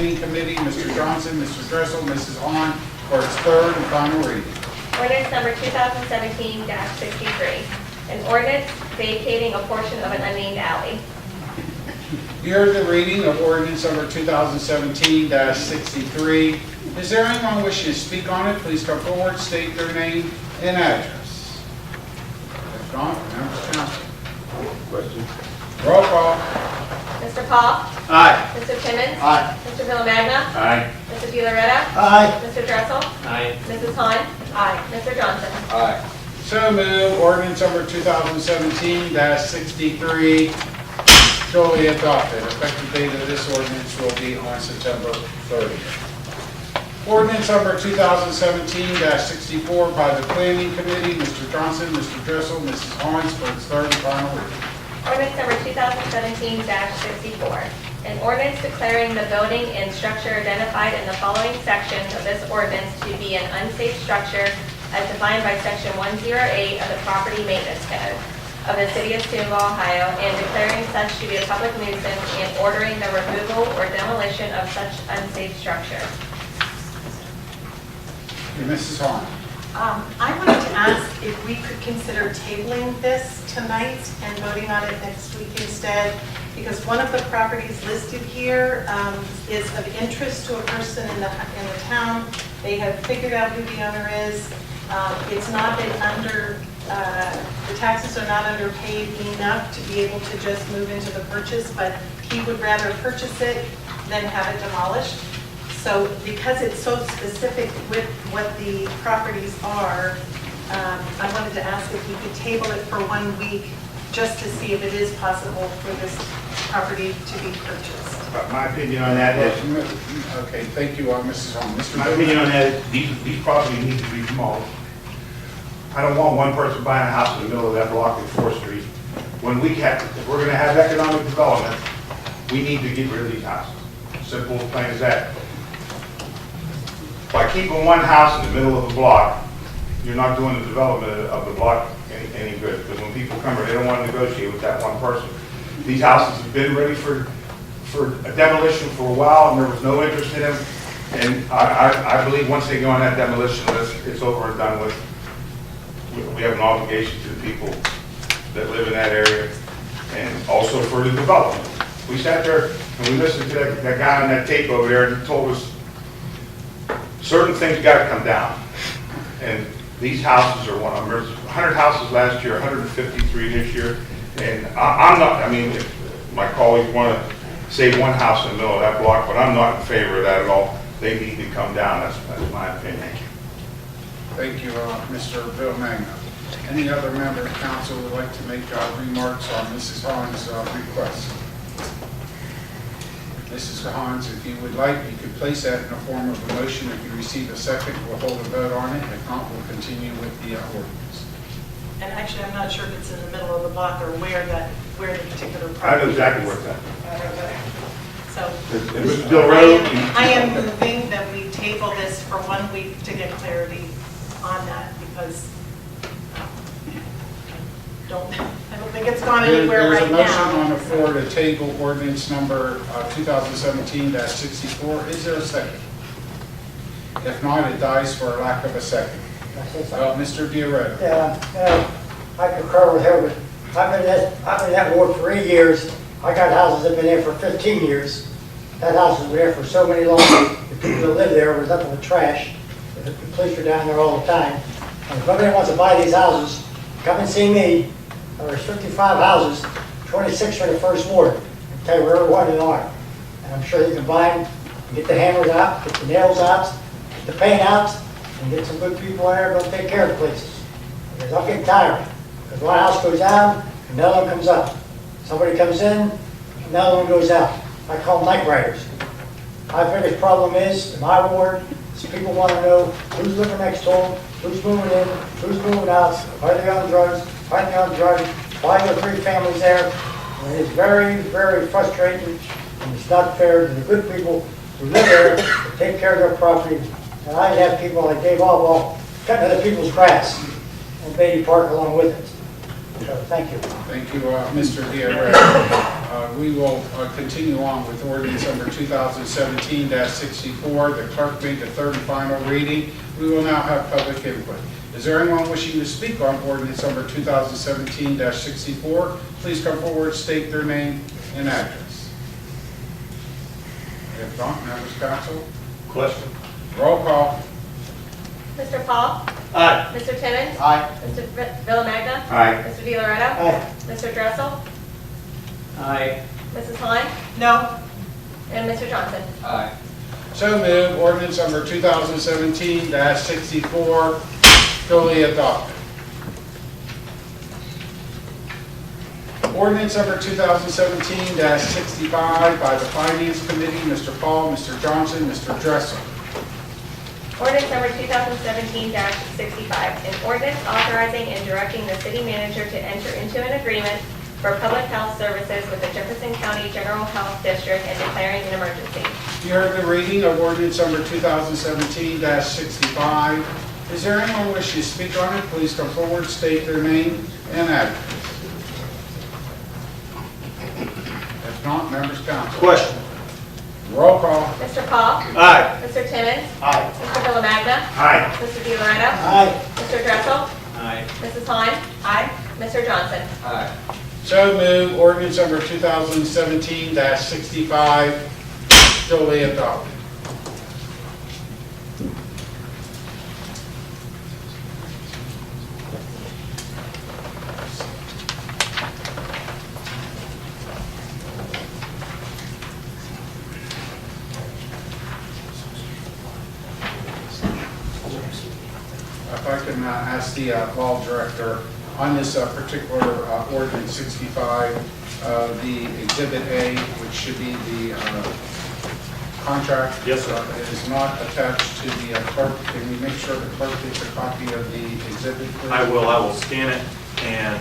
Planning Committee, Mr. Johnson, Mr. Dressel, Mrs. Hahn, for its third and final reading. Ordinance number 2017-63, an ordinance vacating a portion of an unnamed alley. You heard the reading of ordinance number 2017-63. Is there anyone wishing to speak on it? Please come forward, state their name and address. If not, members of council. Question? Roll call. Mr. Paul? Aye. Mr. Timmons? Aye. Mr. Villamagna? Aye. Mr. De La Reta? Aye. Mr. Dressel? Aye. Mrs. Hahn? Aye. Mr. Johnson? Aye. So moved. Ordinance number 2017-63 duly adopted. Effective date of this ordinance will be on September 30th. Ordinance number 2017-64 by the Planning Committee, Mr. Johnson, Mr. Dressel, Mrs. Hahn, for its third and final reading. Ordinance number 2017-64, an ordinance declaring the building and structure identified in the following sections of this ordinance to be an unsafe structure as defined by section 108 of the Property Maintenance Code of the City of Steubenville, Ohio, and declaring such to be a public nuisance and ordering the removal or demolition of such unsafe structure. Mrs. Hahn. I wanted to ask if we could consider tabling this tonight and voting on it next week instead, because one of the properties listed here is of interest to a person in the town. They have figured out who the owner is. It's not been under, the taxes are not underpaid enough to be able to just move into the purchase, but he would rather purchase it than have it demolished. So because it's so specific with what the properties are, I wanted to ask if we could table it for 1 week just to see if it is possible for this property to be purchased. My opinion on that is, Okay, thank you, Mrs. Hahn. Mr. my opinion on that is these properties need to be demolished. I don't want one person buying a house in the middle of that block in 4th Street. When we have, if we're gonna have economic development, we need to get rid of these houses. Simple, plain as that. By keeping one house in the middle of the block, you're not doing the development of the block any good. Because when people come here, they don't want to negotiate with that one person. These houses have been ready for a demolition for a while, and there was no interest in them. And I believe once they go on that demolition list, it's over and done with. We have an obligation to the people that live in that area, and also for the development. We sat there and we listened to that guy on that tape over there, and he told us certain things got to come down. And these houses are one of them. There's 100 houses last year, 153 this year. And I'm not, I mean, if my colleagues want to save one house in the middle of that block, but I'm not in favor of that at all. They need to come down. That's my opinion. Thank you, Mr. Villamagna. Any other member of council would like to make remarks on Mrs. Hahn's request? Mrs. Hans, if you would like, you could place that in the form of a motion. If you receive a second, we'll hold a vote on it. If not, we'll continue with the ordinance. And actually, I'm not sure if it's in the middle of the block or where the particular property. I know exactly where it's at. So It's Bill Road. I am moving that we table this for 1 week to get clarity on that, because I don't think it's gone anywhere right now. There's a motion on the floor to table ordinance number 2017-64. Is there a second? If not, it dies for lack of a second. Mr. De La Reta. Yeah, I concur with her, but I've been in that ward for 8 years. I got houses that have been there for 15 years. That house has been there for so many long. The people that live there was nothing but trash. The police are down there all the time. And if anybody wants to buy these houses, come and see me. There are 55 houses, 26 are in the first ward. I can tell you where every one of them are. And I'm sure you can buy them, get the hammers out, get the nails out, get the paint out, and get some good people in there to take care of the places. Because I'm getting tired. Because one house goes down, another one comes up. Somebody comes in, another one goes out. I call them night riders. My biggest problem is, in my ward, is people want to know who's living next door, who's moving in, who's moving out, are they on drugs, are they on drugs, why are there 3 families there? And it's very, very frustrating, and it's not fair to the good people who live there to take care of their property. And I have people like Dave Albaugh cutting other people's grass in Beatty Park along with it. So, thank you. Thank you, Mr. Diarra. We will continue on with ordinance number 2017-64. The clerk made the third and final reading. We will now have public input. Is there anyone wishing to speak on ordinance number 2017-64? Please come forward, state their name and address. If not, members of council, Question? roll call. Mr. Paul? Aye. Mr. Timmons? Aye. Mr. Villamagna? Aye. Mr. DiLoretto? Aye. Mr. Dressel? Aye. Mrs. Klein? No. And Mr. Johnson? Aye. So moved. Ordinance number 2017-64 duly adopted. Ordinance number 2017-65 by the Finance Committee, Mr. Paul, Mr. Johnson, Mr. Dressel. Ordinance number 2017-65, an ordinance authorizing and directing the city manager to enter into an agreement for public health services with the Jefferson County General Health District and declaring an emergency. You heard the reading of ordinance number 2017-65. Is there anyone wishing to speak on it? Please come forward, state their name and address. If not, members council. Question? Roll call. Mr. Paul? Aye. Mr. Timmons? Aye. Mr. Villamagna? Aye. Mr. DiLoretto? Aye. Mr. Dressel? Aye. Mrs. Klein? Aye. Mr. Johnson? Aye. So moved. Ordinance number 2017-65 duly adopted. If I can ask the law director on this particular ordinance 65, the Exhibit A, which should be the contract. Yes, sir. Is not attached to the clerk. Can we make sure the clerk gets a copy of the exhibit, please? I will scan it and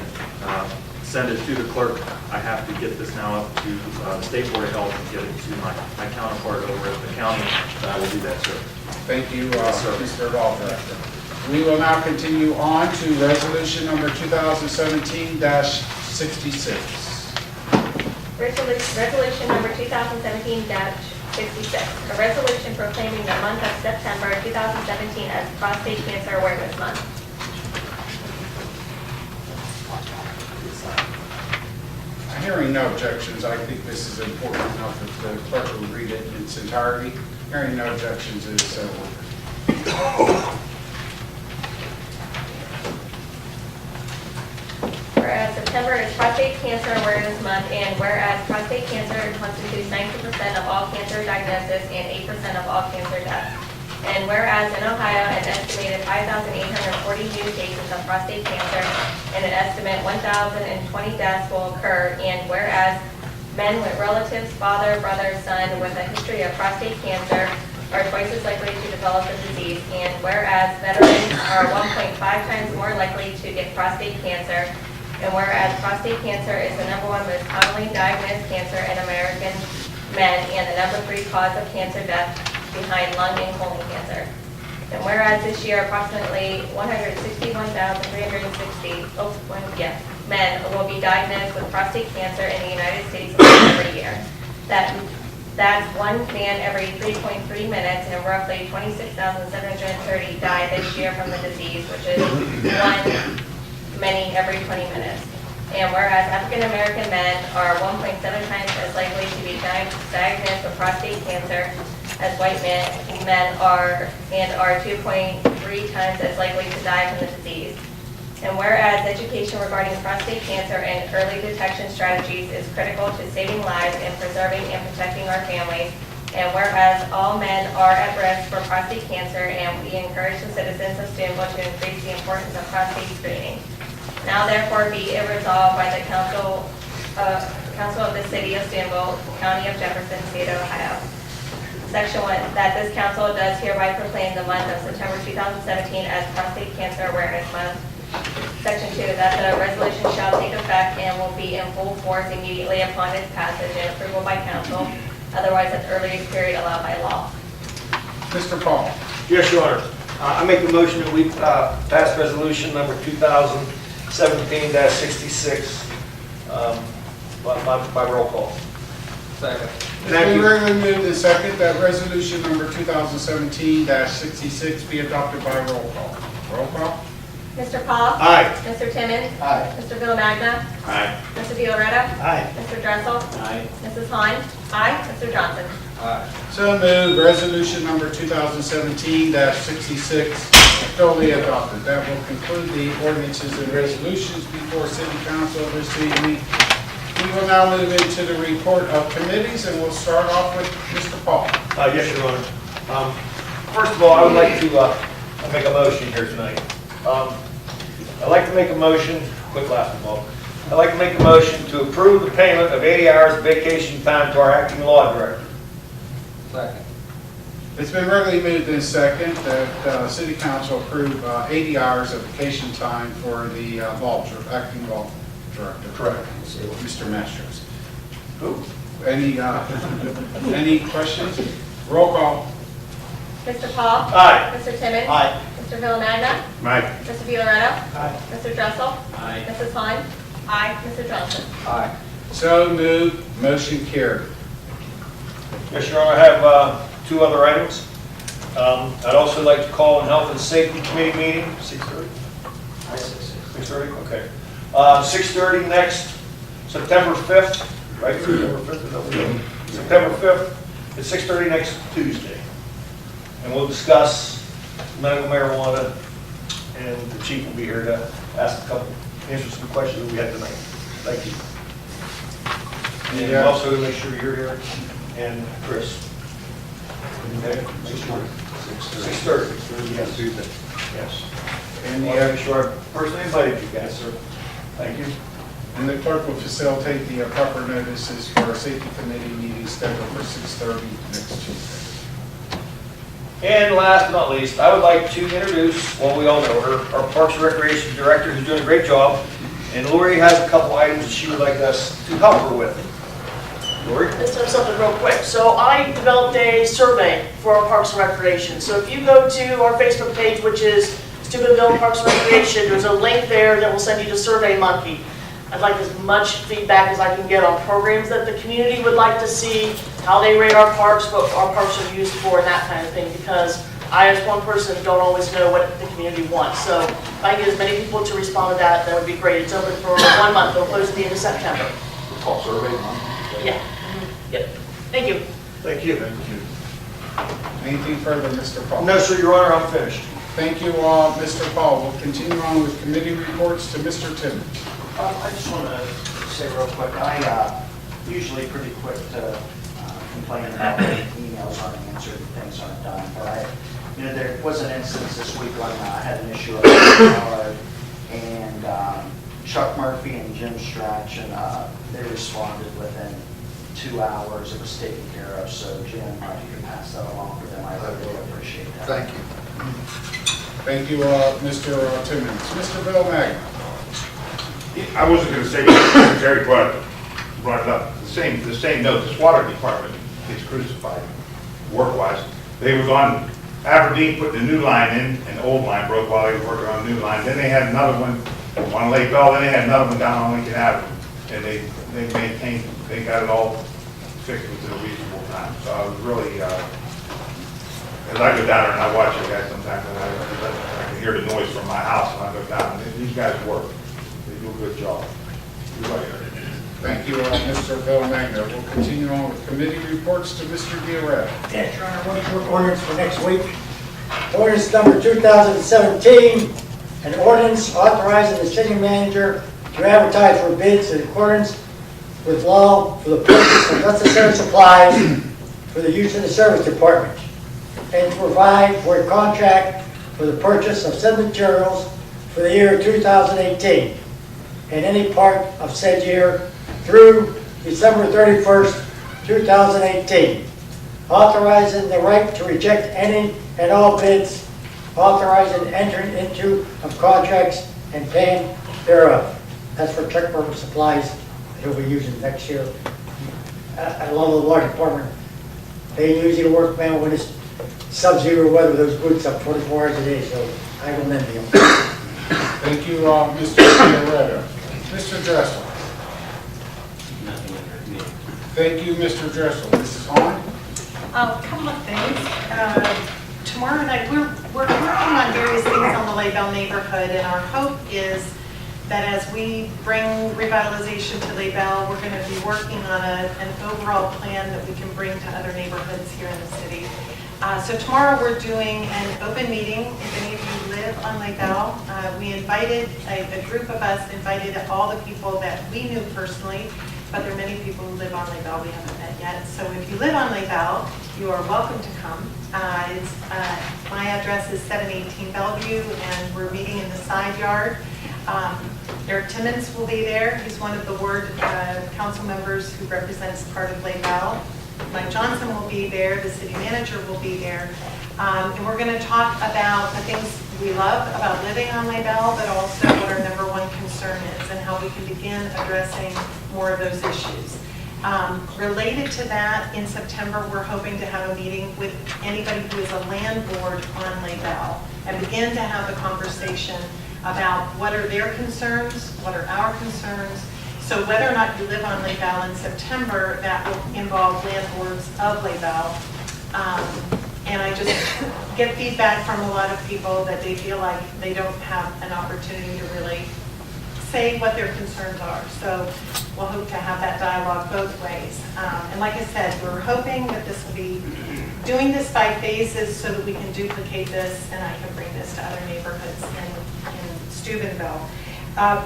send it to the clerk. I have to get this now up to the State Board of Health and get it to my counterpart over at the county, but I will do that, sir. Thank you, Yes, sir. Mr. Law Director. We will now continue on to resolution number 2017-66. Resolution number 2017-66, a resolution proclaiming the month of September 2017 as Prostate Cancer Awareness Month. Hearing no objections, I think this is important enough that the clerk will read it in its entirety. Hearing no objections, it is so ordered. Whereas September is Prostate Cancer Awareness Month, and whereas prostate cancer constitutes 90% of all cancer diagnosis and 8% of all cancer deaths. And whereas in Ohio, an estimated 5,840 new cases of prostate cancer and an estimate 1,020 deaths will occur, and whereas men with relatives, father, brother, son with a history of prostate cancer are twice as likely to develop the disease, and whereas veterans are 1.5 times more likely to get prostate cancer, and whereas prostate cancer is the #1 most commonly diagnosed cancer in American men and the #3 cause of cancer death behind lung and colon cancer. And whereas this year approximately 161,360 men will be diagnosed with prostate cancer in the United States every year. That's one man every 3.3 minutes, and roughly 26,730 die this year from the disease, which is one many every 20 minutes. And whereas African American men are 1.7 times as likely to be diagnosed with prostate cancer as white men are, and are 2.3 times as likely to die from the disease. And whereas education regarding prostate cancer and early detection strategies is critical to saving lives and preserving and protecting our families. And whereas all men are at risk for prostate cancer, and we encourage the citizens of Steubenville to increase the importance of prostate screening. Now therefore be it resolved by the Council of the City of Steubenville, County of Jefferson, State of Ohio. Section 1, that this council does hereby proclaim the month of September 2017 as Prostate Cancer Awareness Month. Section 2, that the resolution shall take effect and will be in full force immediately upon its passage and approval by council, otherwise at the earliest period allowed by law. Mr. Paul. Yes, Your Honor. I make a motion that we pass resolution number 2017-66 2017-66 by roll call. Second. It's been regularly moved and second that resolution number 2017-66 be adopted by roll call. Roll call? Mr. Paul? Aye. Mr. Timmons? Aye. Mr. Villamagna? Aye. Mr. Violetta? Aye. Mr. Dressel? Aye. Mrs. Han? Aye. Mr. Johnson? Aye. So moved. Resolution number 2017-66 duly adopted. That will conclude the ordinances and resolutions before City Council this evening. We will now move into the report of committees, and we'll start off with Mr. Paul. Yes, Your Honor. First of all, I would like to make a motion here tonight. I'd like to make a motion, quit laughing, Bob. I'd like to make a motion to approve the payment of 80 hours of vacation time to our acting law director. Second. It's been regularly moved in second that City Council approve 80 hours of vacation time for the acting law director. Correct. Mr. Mastros. Who? Any questions? Roll call. Mr. Paul? Aye. Mr. Timmons? Aye. Mr. Villamagna? Mike? Mr. Violetta? Aye. Mr. Dressel? Aye. Mrs. Han? Aye. Mr. Johnson? Aye. So moved. Motion carried. Yes, Your Honor, I have two other items. I'd also like to call an Health and Safety Committee meeting, 6:30? 6:30, okay. 6:30 next September 5th, right? September 5th, is that what we're doing? September 5th, at 6:30 next Tuesday. And we'll discuss medical marijuana, and the chief will be here to answer some questions that we had tonight. Thank you. And Yeah. also to make sure you're here, and Chris. Okay, make sure. 6:30. Yes. Tuesday. Yes. And I want to make sure I personally invited you guys, sir. Thank you. And the clerk will facilitate the proper notices for our safety committee meeting scheduled for 6:30 next Tuesday. And last but not least, I would like to introduce, well, we all know her, our Parks and Recreation Director, who's doing a great job. And Lori has a couple items that she would like us to help her with. Lori? Let's do something real quick. So I developed a survey for our Parks and Recreation. So if you go to our Facebook page, which is Steubenville Parks and Recreation, there's a link there that will send you to Survey Monkey. I'd like as much feedback as I can get on programs that the community would like to see, how they rate our parks, what our parks are used for, and that kind of thing, because I, as one person, don't always know what the community wants. So if I can get as many people to respond to that, that would be great. It's open for 1 month. It'll close at the end of September. We'll call Survey Monkey. Yeah. Yep. Thank you. Thank you. Thank you. Anything further, Mr. Paul? No, sir, Your Honor, I'm finished. Thank you, Mr. Paul. We'll continue on with committee reports to Mr. Timmons. I just want to say real quick, I usually pretty quick to complain about emails aren't answered and things aren't done, but there was an instance this week when I had an issue with my card, and Chuck Murphy and Jim Strachan, they responded within 2 hours. It was taken care of, so Jim, if you can pass that along to them, I really appreciate that. Thank you. Thank you, Mr. Timmons. Mr. Villamagna. I wasn't going to say, but Secretary brought it up, the same note, this water department gets crucified, work-wise. They was on Aberdeen putting a new line in, and the old line broke while they were working on a new line. Then they had another one on Lake Bell, then they had another one down on Lincoln Avenue. And they maintained, they got it all fixed within a reasonable time. So I was really, as I go down there and I watch you guys sometimes, and I can hear the noise from my house when I go down, and these guys work. They do a good job. You're right. Thank you, Mr. Villamagna. We'll continue on with committee reports to Mr. Violetta. Yes, Your Honor, one short ordinance for next week. Ordinance number 2017, an ordinance authorizing the city manager to advertise for bids in accordance with law for the purchase of necessary supplies for the use of the service department, and to provide for a contract for the purchase of said materials for the year 2018 and any part of said year through December 31st, 2018. Authorizing the right to reject any and all bids, authorizing entering into of contracts and paying thereof. That's for check purpose supplies that we'll be using next year. I love the water department. They usually work, man, when it's sub-zero weather, those boots up 24 hours a day, so I will envy them. Thank you, Mr. Chiaretta. Mr. Dressel. Nothing under committee. Thank you, Mr. Dressel. Mrs. Hahn? A couple of things. Tomorrow night, we're working on various things on the Laybell neighborhood, and our hope is that as we bring revitalization to Laybell, we're going to be working on an overall plan that we can bring to other neighborhoods here in the city. So tomorrow we're doing an open meeting. If any of you live on Laybell, we invited, a group of us invited all the people that we knew personally, but there are many people who live on Laybell we haven't met yet. So if you live on Laybell, you are welcome to come. My address is 718 Bellevue, and we're meeting in the side yard. Eric Timmons will be there. He's one of the ward council members who represents part of Laybell. Mike Johnson will be there. The city manager will be there. And we're going to talk about the things we love about living on Laybell, but also what our number one concern is and how we can begin addressing more of those issues. Related to that, in September, we're hoping to have a meeting with anybody who is a landlord on Laybell and begin to have a conversation about what are their concerns, what are our concerns. So whether or not you live on Laybell in September, that will involve landlords of Laybell. And I just get feedback from a lot of people that they feel like they don't have an opportunity to really say what their concerns are. So we'll hope to have that dialogue both ways. And like I said, we're hoping that this will be doing this by phases so that we can duplicate this and I can bring this to other neighborhoods in Steubenville.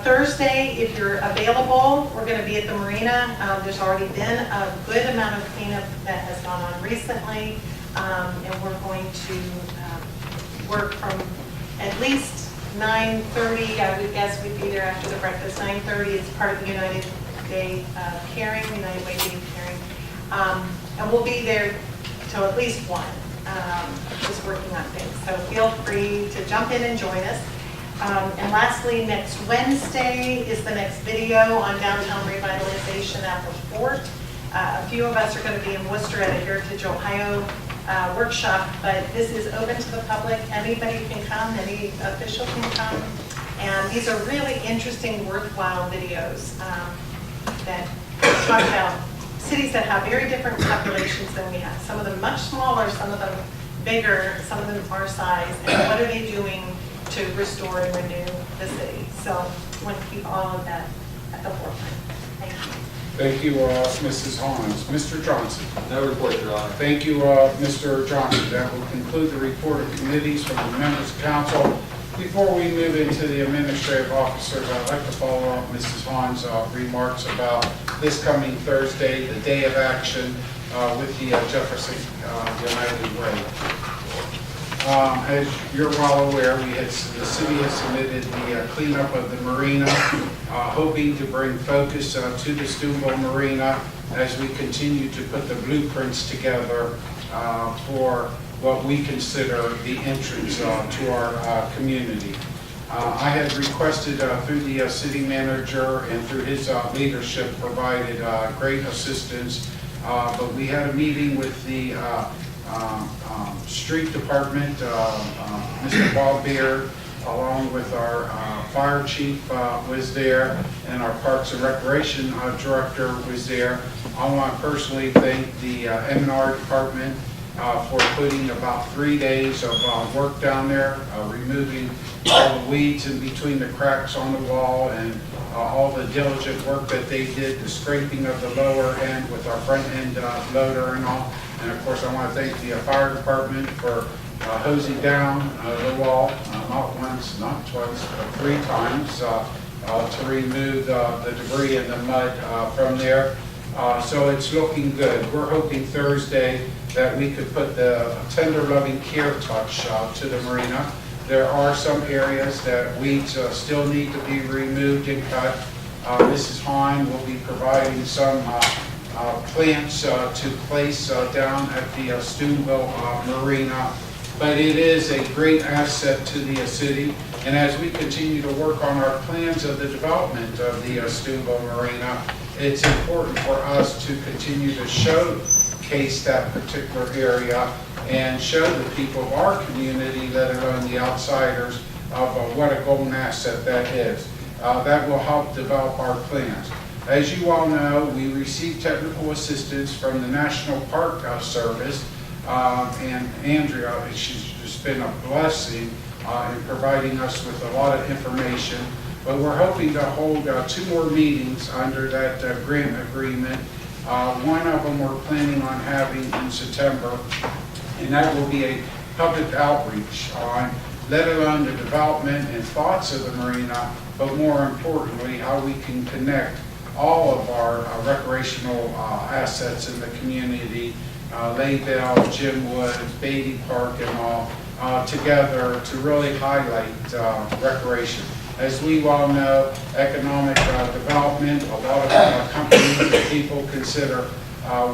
Thursday, if you're available, we're going to be at the marina. There's already been a good amount of cleanup that has gone on recently, and we're going to work from at least 9:30. I would guess we'd be there after the breakfast. 9:30. It's part of the United Way Caring, United Way Day Caring, and we'll be there till at least 1, just working on things. So feel free to jump in and join us. And lastly, next Wednesday is the next video on downtown revitalization at the fort. A few of us are going to be in Worcester at a Heritage Ohio workshop, but this is open to the public. Anybody can come, any official can come. And these are really interesting, worthwhile videos that talk about cities that have very different populations than we have. Some of them much smaller, some of them bigger, some of them our size, and what are they doing to restore and renew the city. So I want to keep all of that at the forefront. Thank you. Thank you, Mrs. Hans. Mr. Johnson. No report, Your Honor. Thank you, Mr. Johnson. That will conclude the report of committees from the members of council. Before we move into the administrative officers, I'd like to follow up Mrs. Hans' remarks about this coming Thursday, the day of action with the Jefferson United Way. As you're well aware, the city has submitted the cleanup of the marina, hoping to bring focus to the Steubenville Marina as we continue to put the blueprints together for what we consider the entrance to our community. I had requested through the city manager and through his leadership provided great assistance, but we had a meeting with the street department, Mr. Bob Beard, along with our fire chief was there, and our Parks and Recreation director was there. I want to personally thank the M&R department for putting about 3 days of work down there, removing all the weeds in between the cracks on the wall, and all the diligent work that they did, the scraping of the lower end with our front end loader and all. And of course, I want to thank the fire department for hosing down the wall, not once, not twice, but 3 times to remove the debris and the mud from there. So it's looking good. We're hoping Thursday that we could put the tender loving care touch to the marina. There are some areas that weeds still need to be removed and cut. Mrs. Hine will be providing some plants to place down at the Steubenville Marina. But it is a great asset to the city. And as we continue to work on our plans of the development of the Steubenville Marina, it's important for us to continue to showcase that particular area and show the people of our community, let alone the outsiders, of what a golden asset that is. That will help develop our plans. As you all know, we receive technical assistance from the National Park Service, and Andrea, she's just been a blessing in providing us with a lot of information. But we're hoping to hold 2 more meetings under that grant agreement. One of them we're planning on having in September, and that will be a public outreach on let alone the development and thoughts of the marina, but more importantly, how we can connect all of our recreational assets in the community, Laydale, Jim Woods, Beatty Park, and all together to really highlight recreation. As we all know, economic development, a lot of companies and people consider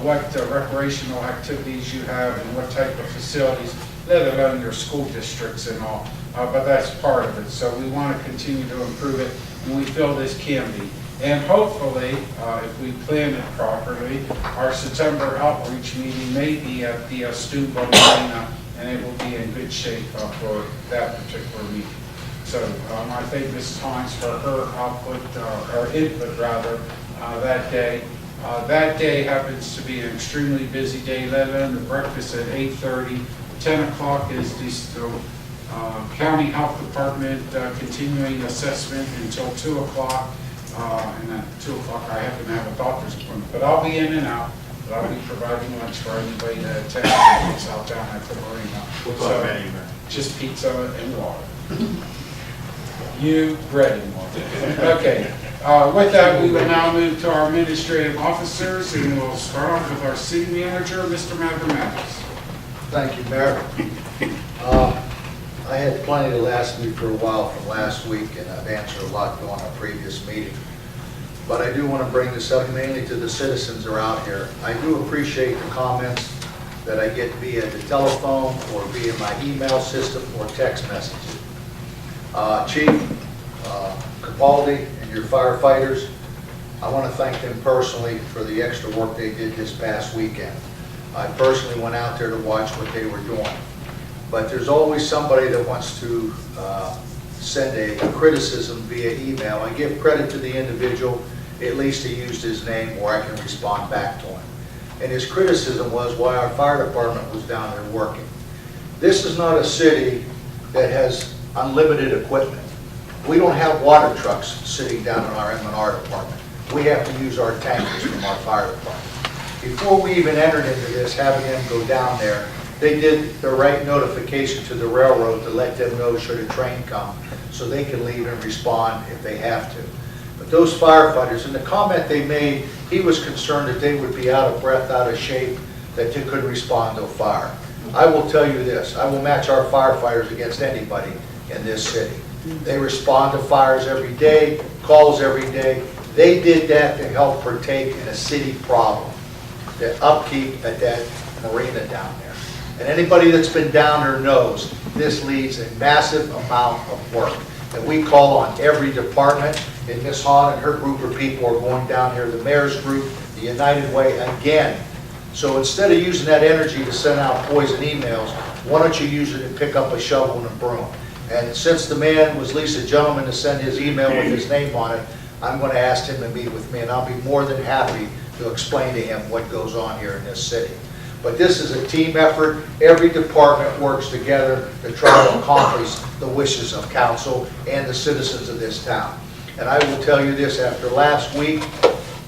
what recreational activities you have and what type of facilities, let alone your school districts and all. But that's part of it. So we want to continue to improve it, and we feel this can be. And hopefully, if we plan it properly, our September outreach meeting may be at the Steubenville Marina, and it will be in good shape for that particular meeting. So I thank Mrs. Hines for her output, or input rather, that day. That day happens to be an extremely busy day, let alone the breakfast at 8:30. 10 o'clock is the County Health Department continuing assessment until 2 o'clock. And at 2 o'clock I happen to have a doctor's appointment, but I'll be in and out. But I'll be providing lunch for anybody that attends out down at the marina. What's on the menu, man? Just pizza and water. You, bread and water. Okay. With that, we will now move to our administrative officers, and we'll start off with our city manager, Mr. Mathematics. Thank you, Mayor. I had plenty to last me for a while from last week, and I've answered a lot during our previous meeting. But I do want to bring this up mainly to the citizens that are out here. I do appreciate the comments that I get via the telephone or via my email system or text messages. Chief Capaldi and your firefighters, I want to thank them personally for the extra work they did this past weekend. I personally went out there to watch what they were doing. But there's always somebody that wants to send a criticism via email. I give credit to the individual, at least he used his name where I can respond back to him. And his criticism was why our fire department was down there working. This is not a city that has unlimited equipment. We don't have water trucks sitting down in our M&R department. We have to use our tankers from our fire department. Before we even entered into this, having them go down there, they did the right notification to the railroad to let them know should a train come, so they can leave and respond if they have to. But those firefighters, and the comment they made, he was concerned that they would be out of breath, out of shape, that they couldn't respond to a fire. I will tell you this, I will match our firefighters against anybody in this city. They respond to fires every day, calls every day. They did that to help partake in a city problem, the upkeep at that marina down there. And anybody that's been down there knows this leaves a massive amount of work. And we call on every department, and Ms. Hahn and her group of people are going down here, the mayor's group, the United Way, again. So instead of using that energy to send out poison emails, why don't you use it to pick up a shovel and a broom? And since the man was least a gentleman to send his email with his name on it, I'm going to ask him to meet with me, and I'll be more than happy to explain to him what goes on here in this city. But this is a team effort. Every department works together to try to accomplish the wishes of council and the citizens of this town. And I will tell you this, after last week,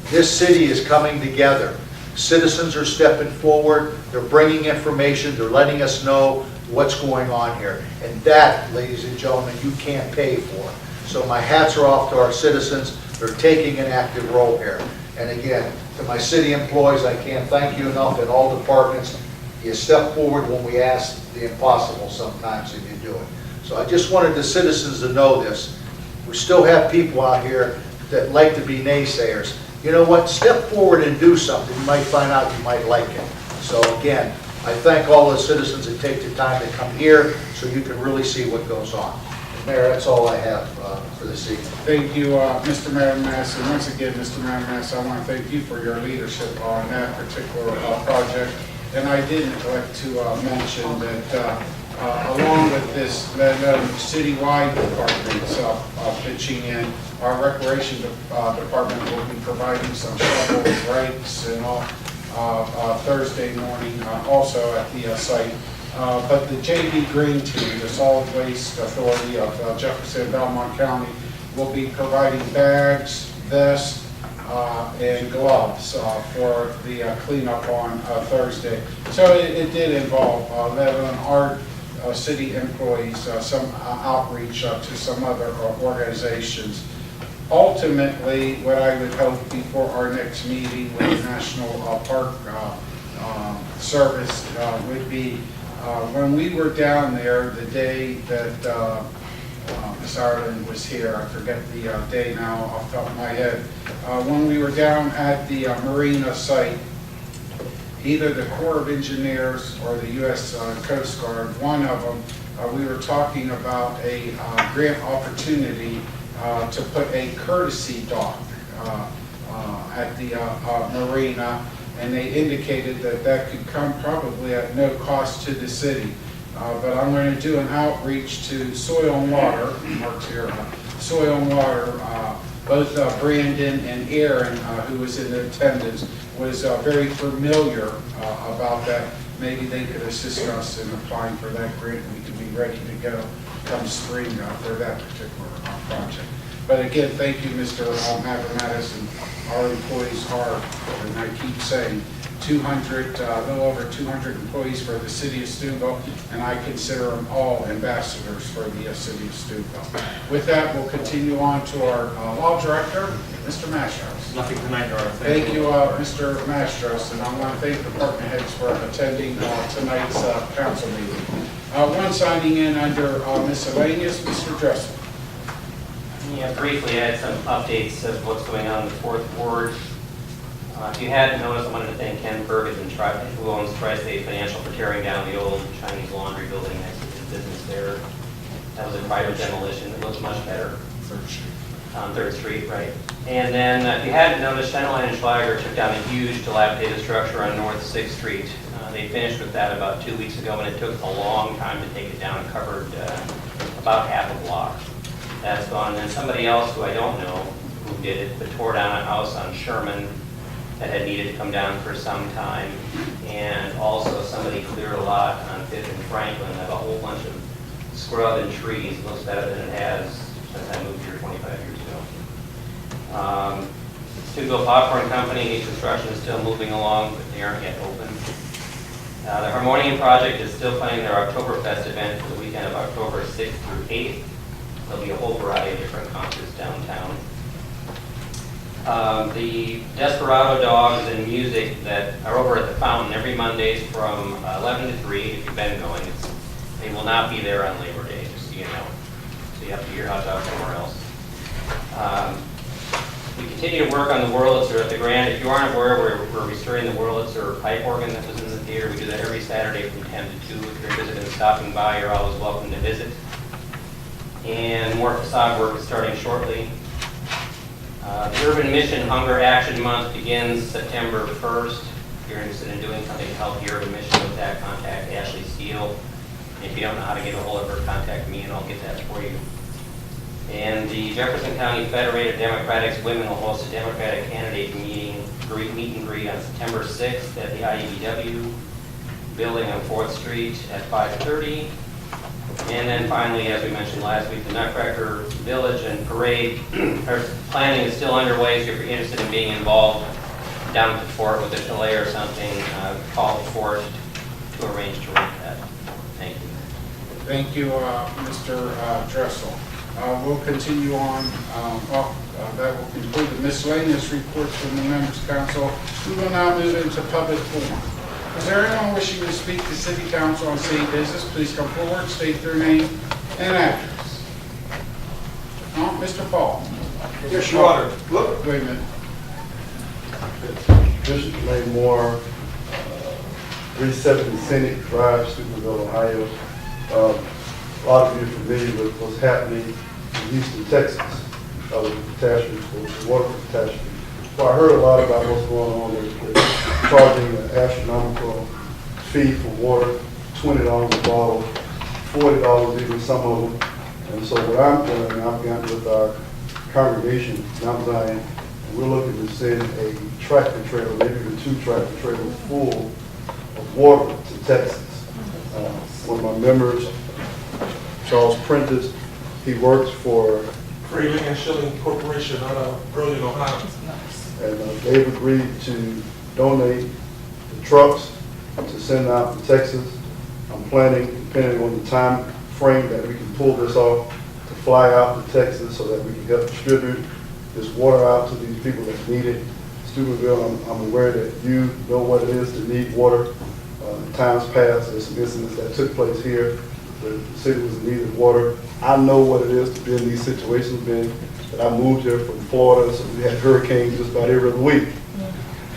this city is coming together. Citizens are stepping forward, they're bringing information, they're letting us know what's going on here. And that, ladies and gentlemen, you can't pay for. So my hats are off to our citizens. They're taking an active role here. And again, to my city employees, I can't thank you enough in all departments. You step forward when we ask the impossible sometimes, and you do it. So I just wanted the citizens to know this. We still have people out here that like to be naysayers. You know what? Step forward and do something. You might find out you might like it. So again, I thank all the citizens that take the time to come here so you can really see what goes on. Mayor, that's all I have for this evening. Thank you, Mr. Mathematics. And once again, Mr. Mathematics, I want to thank you for your leadership on that particular project. And I did neglect to mention that along with this, citywide departments pitching in, our recreation department will be providing some shovels, rakes, and all Thursday morning also at the site. But the JV Green Team, the Solid Waste Authority of Jefferson and Belmont County, will be providing bags, vests, and gloves for the cleanup on Thursday. So it did involve our city employees, some outreach to some other organizations. Ultimately, what I would hope before our next meeting with the National Park Service would be when we were down there the day that Ms. Ireland was here, I forget the day now off the top of my head, when we were down at the marina site, either the Corps of Engineers or the U.S. Coast Guard, one of them, we were talking about a grant opportunity to put a courtesy dock at the marina, and they indicated that that could come probably at no cost to the city. But I'm going to do an outreach to Soil and Water, Mark's here, Soil and Water, both Brandon and Aaron, who was in attendance, was very familiar about that. Maybe they could assist us in applying for that grant, and we can be ready to go come spring for that particular project. But again, thank you, Mr. Mavramatis, and our employees are, and I keep saying, 200, a little over 200 employees for the city of Steubenville, and I consider them all ambassadors for the city of Steubenville. With that, we'll continue on to our law director, Mr. Mastros. Nothing tonight, Your Honor. Thank you, Mr. Mastros, and I want to thank department heads for attending tonight's council meeting. One signing in under miscellaneous, Mr. Dressel. Yeah, briefly, I had some updates of what's going on in the fourth ward. If you hadn't noticed, I wanted to thank Ken Burgess, who owns Tri-State Financial, for tearing down the old Chinese laundry building next to his business there. That was a private demolition. It looks much better. 3rd Street. On 3rd Street, right. And then, if you hadn't noticed, Schneiderlein and Schlager took down a huge dilapidated structure on North 6th Street. They finished with that about 2 weeks ago, and it took a long time to take it down. It covered about half a block. That's gone. And then somebody else who I don't know who did it, but tore down a house on Sherman that had needed to come down for some time. And also somebody cleared a lot on 5th and Franklin of a whole bunch of scrub and trees. It looks better than it has since I moved here 25 years ago. Steubenville Popcorn Company, construction is still moving along, but they aren't yet open. The Harmonium Project is still planning their Oktoberfest event for the weekend of October 6th through 8th. There'll be a whole variety of different concerts downtown. The Desperado Dogs and Music that are over at the fountain every Mondays from 11 to 3, if you've been going. They will not be there on Labor Day, just so you know. So you have to get your hot dog somewhere else. We continue to work on the Wurlitzer at the Grand. If you aren't aware, we're restoring the Wurlitzer pipe organ that was in the theater. We do that every Saturday from 10 to 2. If you're visiting and stopping by, you're always welcome to visit. And more facade work is starting shortly. The Urban Mission Hunger Action Month begins September 1st. If you're interested in doing something to help the Urban Mission with that, contact Ashley Steele. If you don't know how to get a hold of her, contact me and I'll get that for you. And the Jefferson County Federated Democrats Women will host a Democratic candidate meet and greet on September 6th at the IEBW building on 4th Street at 5:30. And then finally, as we mentioned last week, the Nutcracker Village and Parade, our planning is still underway, so if you're interested in being involved down at the fort with a chalet or something, call the fort to arrange to rent that. Thank you. Thank you, Mr. Dressel. We'll continue on. That will conclude the miscellaneous reports from the members' council. We will now move into public forum. Is there anyone wishing to speak to City Council on city business? Please come forward, state their name and address. Mr. Paul. Yes, Your Honor. Look, wait a minute. Bishop Lane Moore, 370 Scenic Drive, Steubenville, Ohio. A lot of you are familiar with what's happening in Houston, Texas, with the catastrophe, the water catastrophe. So I heard a lot about what's going on. They're charging an astronomical fee for water, $20 a bottle, $40 even some of them. And so what I'm doing, I've got with our congregation, Mount Zion, and we're looking to send a tractor trailer, maybe even 2 tractor trailers full of water to Texas. One of my members, Charles Prentice, he works for Freeling and Shilling Corporation out of Burlington, Ohio. and they've agreed to donate the trucks to send out to Texas. I'm planning, depending on the time frame that we can pull this off, to fly out to Texas so that we can help distribute this water out to these people that need it. Steubenville, I'm aware that you know what it is to need water. In times past, there's some incidents that took place here. The city was in need of water. I know what it is to be in these situations, being that I moved here from Florida, so we had hurricanes just about every other week.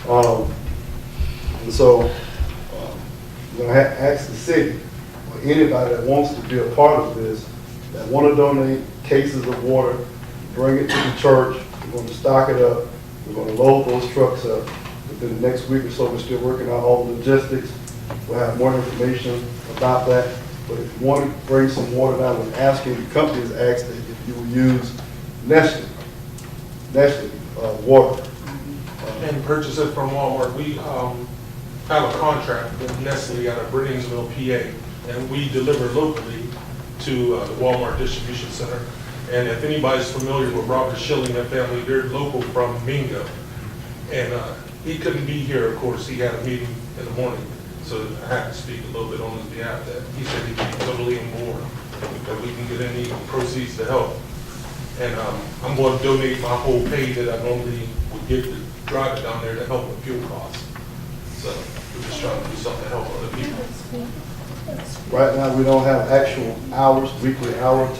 And so I'm going to ask the city, or anybody that wants to be a part of this, that want to donate cases of water, bring it to the church. We're going to stock it up. We're going to load those trucks up. Within the next week or so, we're still working out all the logistics. We'll have more information about that. But if you want to bring some water down, we're asking, the company has asked that if you will use Nestle water. And purchase it from Walmart. We have a contract with Nestle out of Brenningsville, PA, and we deliver locally to the Walmart distribution center. And if anybody's familiar with Robert Shilling and family, they're local from Mingo. And he couldn't be here, of course. He had a meeting in the morning, so I had to speak a little bit on his behalf. That he said he'd be totally on board, that we can get any proceeds to help. And I'm going to donate my whole pay that I normally would give to drive it down there to help with fuel costs. So we're just trying to do something to help other people. Right now, we don't have actual hours, weekly hours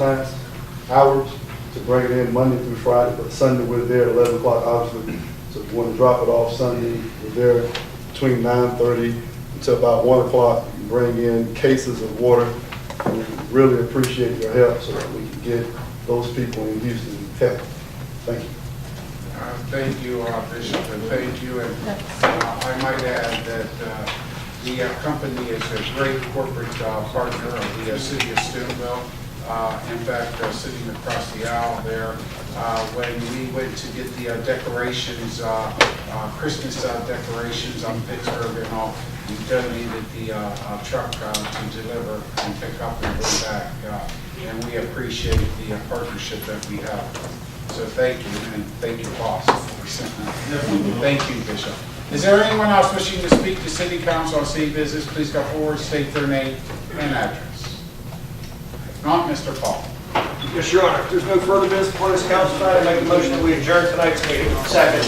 to bring it in Monday through Friday, but Sunday we're there at 11 o'clock, obviously. So if you want to drop it off Sunday, we're there between 9:30 until about 1 o'clock. You can bring in cases of water. And we really appreciate your help so that we can get those people in Houston help. Thank you. Thank you, Bishop, and thank you. And I might add that the company is a great corporate partner of the city of Steubenville. In fact, sitting across the aisle there, when we went to get the decorations, Christmas decorations on Pittsburgh and all, we donated the truck to deliver and pick up and bring back. And we appreciate the partnership that we have. So thank you, and thank you, boss. Thank you, Bishop. Is there anyone else wishing to speak to City Council on city business? Please come forward, state their name and address. If not, Mr. Paul. Yes, Your Honor. If there's no further business before this council tonight, I make a motion that we adjourn tonight's meeting. Second.